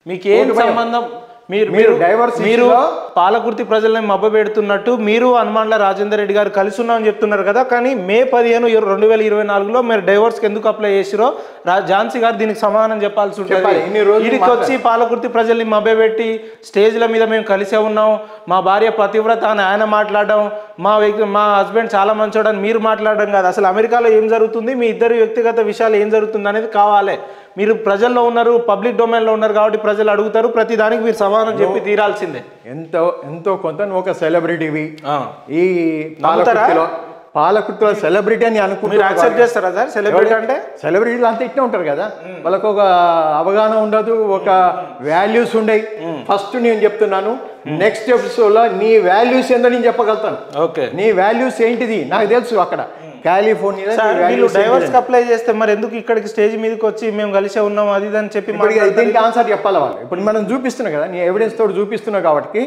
మీకు ఏం సంబంధం? మీరు పాలకుర్తి ప్రజల్ని మభ్యపెడుతున్నట్టు మీరు హనుమాన్ల రాజేందర్ రెడ్డి గారు కలిసి ఉన్నామని చెప్తున్నారు కదా, కానీ మే 15, 2024లో మీరు డైవర్స్కి ఎందుకు అప్లై చేసిరో ఝాన్సీ గారు దీనికి సమాధానం చెప్పాల్సి ఉంటుంది. వీడికి వచ్చి పాలకుర్తి ప్రజల్ని మభ్యపెట్టి స్టేజ్ల మీద మేము కలిసే ఉన్నాం, మా భార్య పతివ్రత అని ఆయన మాట్లాడడం, మా హస్బెండ్ చాలా మంచోడని మీరు మాట్లాడడం కాదు. అసలు అమెరికాలో ఏం జరుగుతుంది, మీ ఇద్దరు వ్యక్తిగత విషయాలు ఏం జరుగుతుంది అనేది కావాలి. మీరు ప్రజల్లో ఉన్నారు, పబ్లిక్ డొమైన్లో ఉన్నారు కాబట్టి ప్రజలు అడుగుతారు, ప్రతి దానికి మీరు సమాధానం చెప్పి తీరాల్సిందే. ఎంతో కొంత నువ్వు ఒక సెలబ్రిటీవి, ఈ పాలకుర్తిలో సెలబ్రిటీ అని అనుకుంటున్నారు. యాక్సెప్ట్ చేస్తారా సార్? సెలబ్రిటీ అంటే సెలబ్రిటీలు అంతా ఇట్లా ఉంటారు కదా, వాళ్ళకు ఒక అవగాహన ఉండదు, ఒక వాల్యూస్ ఉండయి. ఫస్ట్ నేను చెప్తున్నాను, నెక్స్ట్ ఎపిసోడ్లో నీ వాల్యూస్ ఏందో నేను చెప్పగలుగుతాను. ఓకే, నీ వాల్యూస్ ఏంటిది నాకు తెలుసు. అక్కడ కాలిఫోర్నియా డైవర్స్ అప్లై చేస్తే మరి ఎందుకు ఇక్కడికి స్టేజ్ మీదకి వచ్చి మేము కలిసే ఉన్నాం అది అని చెప్పి దీనికి ఆన్సర్ చెప్పాలి వాళ్ళు. ఇప్పుడు మనం చూపిస్తున్నాం కదా, నీ ఎవిడెన్స్ తోటి చూపిస్తున్నావు కాబట్టి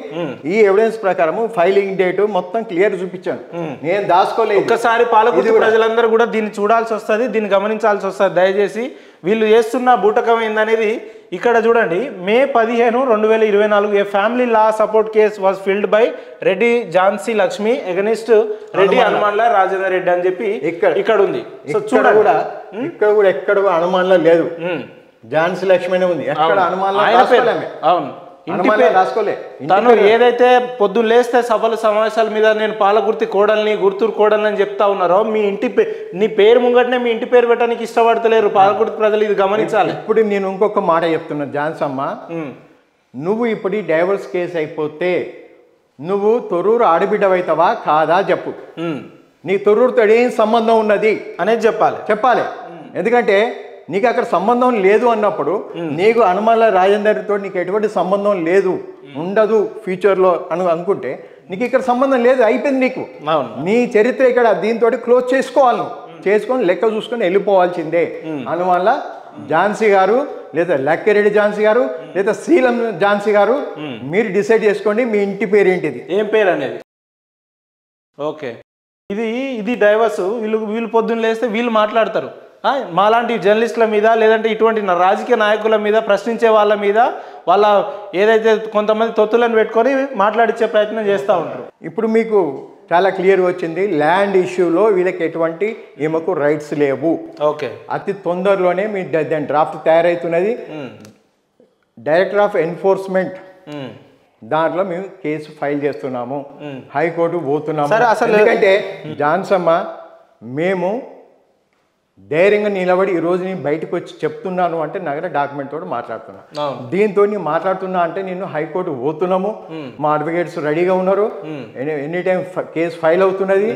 ఈ ఎవిడెన్స్ ప్రకారం ఫైలింగ్ డేట్ మొత్తం క్లియర్ చూపించాను, నేను దాచుకోలేదు. ఒక్కసారి పాలకుర్తి ప్రజలందరూ కూడా దీన్ని చూడాల్సి వస్తుంది, దీన్ని గమనించాల్సి వస్తుంది. దయచేసి వీళ్ళు చేస్తున్న బూటకం ఏందనేది ఇక్కడ చూడండి. May 15, 2024 a family law support case was filed by Reddy Jhansi Lakshmi against Reddy హనుమాన్ల రాజేందర్ రెడ్డి అని చెప్పి ఇక్కడ ఉంది. సో ఇక్కడ కూడా ఎక్కడ హనుమాన్ల లేదు, ఝాన్సీ లక్ష్మి ఉంది. ఎక్కడ హనుమాన్ల అవును తను ఏదైతే పొద్దున్న లేస్తే సభల సమావేశాల మీద నేను పాలకుర్తి కోడల్ని గుర్తూరు కోడల్ని అని చెప్తా ఉన్నారో, మీ ఇంటి నీ పేరు ముంగటనే మీ ఇంటి పేరు పెట్టడానికి ఇష్టపడతలేరు పాలకుర్తి ప్రజలు, ఇది గమనించాలి. ఇప్పుడు నేను ఇంకొక మాట చెప్తున్నా ఝాన్సమ్మ, నువ్వు ఇప్పుడు ఈ డైవర్స్ కేసు అయిపోతే నువ్వు తొర్రూరు ఆడబిడ్డవైతావా కాదా చెప్పు. నీ తొర్రూరుతో ఏం సంబంధం ఉన్నది అనేది చెప్పాలి. ఎందుకంటే నీకు అక్కడ సంబంధం లేదు అన్నప్పుడు నీకు హనుమాన్ల రాజేందర్తో నీకు ఎటువంటి సంబంధం లేదు, ఉండదు ఫ్యూచర్లో అనుకుంటే నీకు ఇక్కడ సంబంధం లేదు, అయిపోయింది. నీకు నీ చరిత్ర ఇక్కడ దీంతో క్లోజ్ చేసుకోవాలి, నువ్వు చేసుకొని లెక్క చూసుకొని వెళ్ళిపోవాల్సిందే. హనుమాన్ల ఝాన్సీ గారు లేదా లక్కిరెడ్డి ఝాన్సీ గారు లేదా శ్రీలం ఝాన్సీ గారు మీరు డిసైడ్ చేసుకోండి మీ ఇంటి పేరు ఏంటిది, ఏం పేరు అనేది. ఓకే, ఇది డైవర్స్. వీళ్ళు పొద్దున్న లేస్తే వీళ్ళు మాట్లాడతారు, మాలాంటి జర్నలిస్టుల మీద లేదంటే ఇటువంటి రాజకీయ నాయకుల మీద ప్రశ్నించే వాళ్ళ మీద వాళ్ళ ఏదైతే కొంతమంది తొత్తులను పెట్టుకొని మాట్లాడించే ప్రయత్నం చేస్తూ ఉంటారు. ఇప్పుడు మీకు చాలా క్లియర్ వచ్చింది, ల్యాండ్ ఇష్యూలో వీళ్ళకి ఎటువంటి ఈమెకు రైట్స్ లేవు. ఓకే, అతి తొందరలోనే మీ దాని డ్రాఫ్ట్ తయారవుతున్నది. డైరెక్టర్ ఆఫ్ ఎన్ఫోర్స్మెంట్ దాంట్లో మేము కేసు ఫైల్ చేస్తున్నాము, హైకోర్టు పోతున్నాము. ఎందుకంటే ఝాన్సమ్మ మేము ధైర్యంగా నిలబడి ఈరోజు నేను బయటకు వచ్చి చెప్తున్నాను అంటే నగర డాక్యుమెంట్ తోటి మాట్లాడుతున్నా. దీంతో నేను మాట్లాడుతున్నా అంటే నేను హైకోర్టు పోతున్నాము, మా అడ్వకేట్స్ రెడీగా ఉన్నారు, ఎనీ టైం కేసు ఫైల్ అవుతున్నది.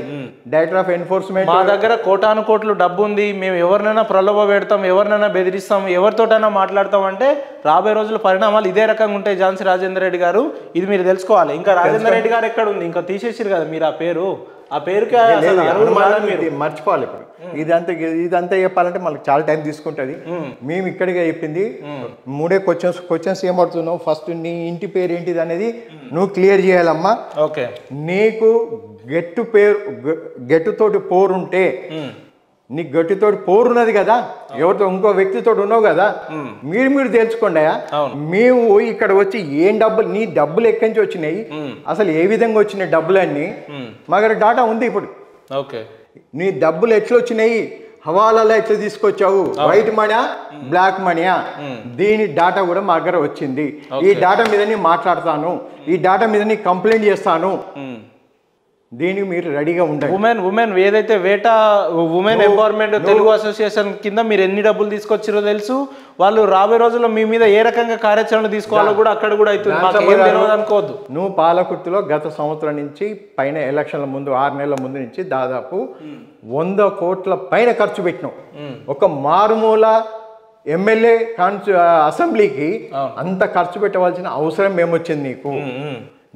డైరెక్టర్ ఆఫ్ ఎన్ఫోర్స్మెంట్ మా దగ్గర కోటాను కోట్లు డబ్బు ఉంది, మేము ఎవరినైనా ప్రలోభ పెడతాం, ఎవరినైనా బెదిరిస్తాం, ఎవరితోటైనా మాట్లాడతాం అంటే రాబోయే రోజుల పరిణామాలు ఇదే రకంగా ఉంటాయి. ఝాన్సీ రాజేందర్ రెడ్డి గారు ఇది మీరు తెలుసుకోవాలి. ఇంకా రాజేందర్ రెడ్డి గారు ఎక్కడ ఉంది, ఇంకా తీసేసారు కదా మీరు ఆ పేరుకి మర్చిపోవాలి. ఇప్పుడు ఇదంతా చెప్పాలంటే మనకు చాలా టైం తీసుకుంటుంది. మేము ఇక్కడిగా చెప్పింది 3 క్వశ్చన్స్ ఏమడుతున్నావు. ఫస్ట్ నీ ఇంటి పేరు ఏంటిది అనేది నువ్వు క్లియర్ చేయాలమ్మా. ఓకే, నీకు గెట్టుతోటి పోరుంటే నీ గట్టితోటి పోరున్నది కదా, ఎవరితో ఇంకో వ్యక్తితో ఉన్నావు కదా, మీరు తెలుసుకోండి. మేము ఇక్కడ వచ్చి ఏం డబ్బులు, నీ డబ్బులు ఎక్కడి నుంచి వచ్చినాయి, అసలు ఏ విధంగా వచ్చినాయి డబ్బులన్నీ మా దగ్గర డాటా ఉంది. ఇప్పుడు నీ డబ్బులు ఎట్లా వచ్చినాయి, హవాలాలో ఎట్లా తీసుకొచ్చావు, వైట్ మనీయా బ్లాక్ మనీయా, దీని డాటా కూడా మా దగ్గర వచ్చింది. ఈ డాటా మీద నేను మాట్లాడతాను, ఈ డాటా మీద నేను కంప్లైంట్ చేస్తాను, దీనికి మీరు రెడీగా ఉండాలి. ఉమెన్ ఏదైతే ఉమెన్ ఎంపవర్మెంట్ తెలుగు అసోసియేషన్ కింద మీరు ఎన్ని డబ్బులు తీసుకొచ్చారో తెలుసు. వాళ్ళు రాబోయే రోజుల్లో మీ మీద ఏ రకంగా కార్యాచరణ తీసుకోవాలో కూడా అక్కడ కూడా అవుతుంది అనుకోవద్దు. నువ్వు పాలకుర్తిలో గత సంవత్సరం నుంచి పైన ఎలక్షన్ల ముందు 6 నెలల ముందు నుంచి దాదాపు 100 కోట్ల పైన ఖర్చు పెట్టినావు. ఒక మారుమూల ఎమ్మెల్యే అసెంబ్లీకి అంత ఖర్చు పెట్టవలసిన అవసరం ఏమొచ్చింది నీకు?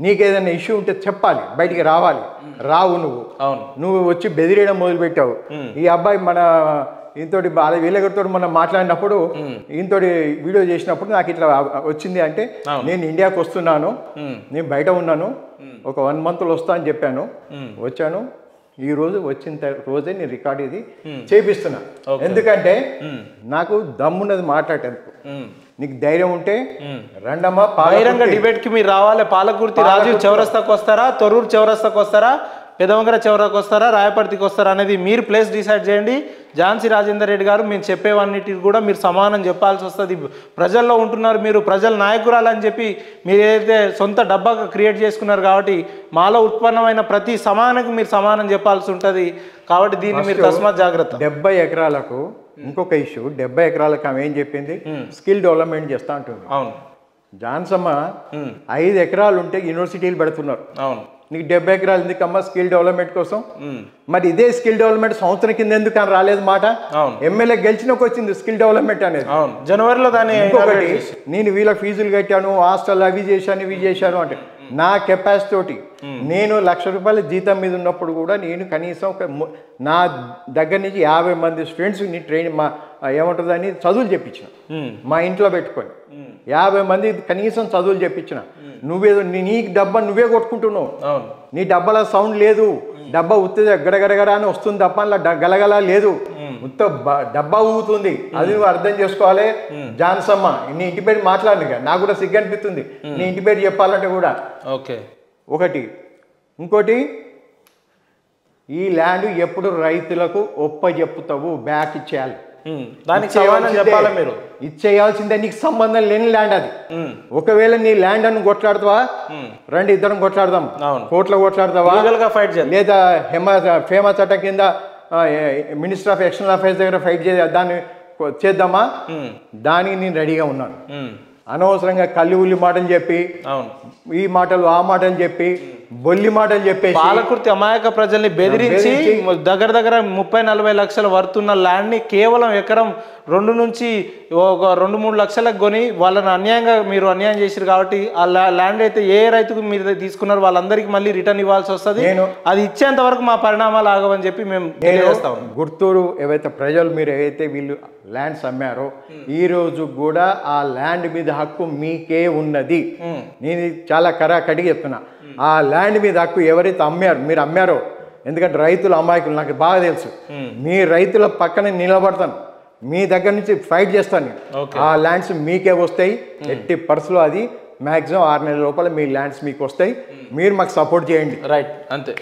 నీకు ఏదైనా ఇష్యూ ఉంటే చెప్పాలి, బయటికి రావాలి. రావు నువ్వు వచ్చి బెదిరేయడం మొదలుపెట్టావు. ఈ అబ్బాయి మన ఈయనతోటి వీళ్ళతో మనం మాట్లాడినప్పుడు ఈయనతోటి వీడియో చేసినప్పుడు నాకు ఇట్లా వచ్చింది అంటే నేను ఇండియాకి వస్తున్నాను, నేను బయట ఉన్నాను, ఒక 1 మంత్లో వస్తా అని చెప్పాను. వచ్చాను, ఈ రోజు వచ్చిన రోజే నేను రికార్డ్ ఇది చేపిస్తున్నా. ఎందుకంటే నాకు దమ్మున్నది మాట్లాడేందుకు. నీకు ధైర్యం ఉంటే రండమ్మా. బహిరంగ డిబేట్ కి మీరు రావాలి. పాలకుర్తి రాజీవ్ చౌరస్తాకు వస్తారా, తొర్రూరు చౌరస్తాకు వస్తారా, పెదవంగర చౌరాకు వస్తారా, రాయపర్తికి వస్తారా అనేది మీరు ప్లేస్ డిసైడ్ చేయండి. ఝాన్సీ రాజేందర్ రెడ్డి గారు మేము చెప్పేవన్నిటికి కూడా మీరు సమానం చెప్పాల్సి వస్తుంది. ప్రజల్లో ఉంటున్నారు, మీరు ప్రజల నాయకురాలని చెప్పి మీరు ఏదైతే సొంత డబ్బా క్రియేట్ చేసుకున్నారు కాబట్టి మాలో ఉత్పన్నమైన ప్రతి సమానానికి మీరు సమానం చెప్పాల్సి ఉంటుంది. కాబట్టి దీన్ని మీరు తస్మాత్ జాగ్రత్త. 70 ఎకరాలకు ఇంకొక ఇష్యూ, 70 ఎకరాలకు ఆమె ఏం చెప్పింది, స్కిల్ డెవలప్మెంట్ చేస్తా ఉంటుంది. అవును, జాన్సమ్మ 5 ఎకరాలు ఉంటే యూనివర్సిటీలు పెడుతున్నారు. అవును, నీకు 70 ఎకరాలు ఎందుకమ్మా స్కిల్ డెవలప్మెంట్ కోసం? మరి ఇదే స్కిల్ డెవలప్మెంట్ సంవత్సరం కింద ఎందుకు అని రాలేదు మాట? ఎమ్మెల్యే గెలిచినకు వచ్చింది స్కిల్ డెవలప్మెంట్ అనేది. జనవరిలో దాన్ని. ఇంకొకటి, నేను వీళ్ళ ఫీజులు కట్టాను, హాస్టల్ అవి చేశాను ఇవి చేశాను అంటే నా కెపాసిటీ తోటి నేను ₹1,00,000 జీతం మీద ఉన్నప్పుడు కూడా నేను కనీసం నా దగ్గర నుంచి 50 మంది స్టూడెంట్స్ని ఏమంటుందని చదువులు చెప్పించిన. మా ఇంట్లో పెట్టుకొని 50 మంది కనీసం చదువులు చెప్పించిన. నువ్వేదో నీకు డబ్బా నువ్వే కొట్టుకుంటున్నావు. నీ డబ్బాల సౌండ్ లేదు, డబ్బా ఉత్తే గడగడగడ అని వస్తుంది తప్ప అలా గలగల లేదు, ఉత్త డబ్బా ఊగుతుంది. అది నువ్వు అర్థం చేసుకోవాలి. జాన్సమ్మ, నీ ఇంటి పేరు మాట్లాడింది కదా, నాకు కూడా సిగ్గు అనిపిస్తుంది నీ ఇంటి పేరు చెప్పాలంటే కూడా. ఓకే, ఒకటి. ఇంకోటి, ఈ ల్యాండ్ ఎప్పుడు రైతులకు చెప్పుతావు, బ్యాక్ ఇచ్చేయాలి. దానికి సమాధానం చెప్పాలి మీరు. ఇచ్చేయాల్సిందే, నీకు సంబంధం లేని ల్యాండ్ అది. ఒకవేళ నీ ల్యాండ్ అని కొట్లాడుతావా, రండి ఇద్దరం కొట్లాడదాం, కోర్టులో కొట్లాడతావా, లేదా ఫేమా చట్టం కింద మినిస్టర్ ఆఫ్ ఎక్స్టర్నల్ అఫైర్స్ దగ్గర ఫైట్ దాన్ని చేద్దామా? దానికి నేను రెడీగా ఉన్నాను. అనవసరంగా కల్లి ఉల్లి మాటలు చెప్పి, ఈ మాటలు ఆ మాటలు చెప్పి, బొల్లి మాటలు చెప్పేసి పాలకుర్తి అమాయక ప్రజల్ని బెదిరించి దగ్గర 30-40 లక్షల వర్తున్న ల్యాండ్ ని కేవలం ఎకరం 2 నుంచి ఒక 2-3 లక్షలకు కొని వాళ్ళని అన్యాయంగా మీరు అన్యాయం చేశారు. కాబట్టి ఆ ల్యాండ్ అయితే ఏ రైతుకు మీరు తీసుకున్నారు వాళ్ళందరికీ మళ్ళీ రిటర్న్ ఇవ్వాల్సి వస్తుంది. అది ఇచ్చేంత వరకు మా పరిణామాలు ఆగవని చెప్పి మేము తెలియజేస్తాం. గుర్తూరు ఏవైతే ప్రజలు మీరు ఏవైతే వీళ్ళు ల్యాండ్స్ అమ్మారో ఈ రోజు కూడా ఆ ల్యాండ్ మీద హక్కు మీకే ఉన్నది. నేను చాలా కడిగి చెప్తున్నా. ఆ ల్యాండ్ మీద హక్కు ఎవరైతే మీరు అమ్మారో, ఎందుకంటే రైతులు అమాయకులు నాకు బాగా తెలుసు. మీ రైతుల పక్కన నిలబడతాను, మీ దగ్గర నుంచి ఫైట్ చేస్తాను. ఆ ల్యాండ్స్ మీకే వస్తాయి. ఎట్టి పర్సులో అది మ్యాక్సిమం 6 నెలల లోపల మీ ల్యాండ్స్ మీకు వస్తాయి. మీరు మాకు సపోర్ట్ చేయండి. రైట్, అంతే.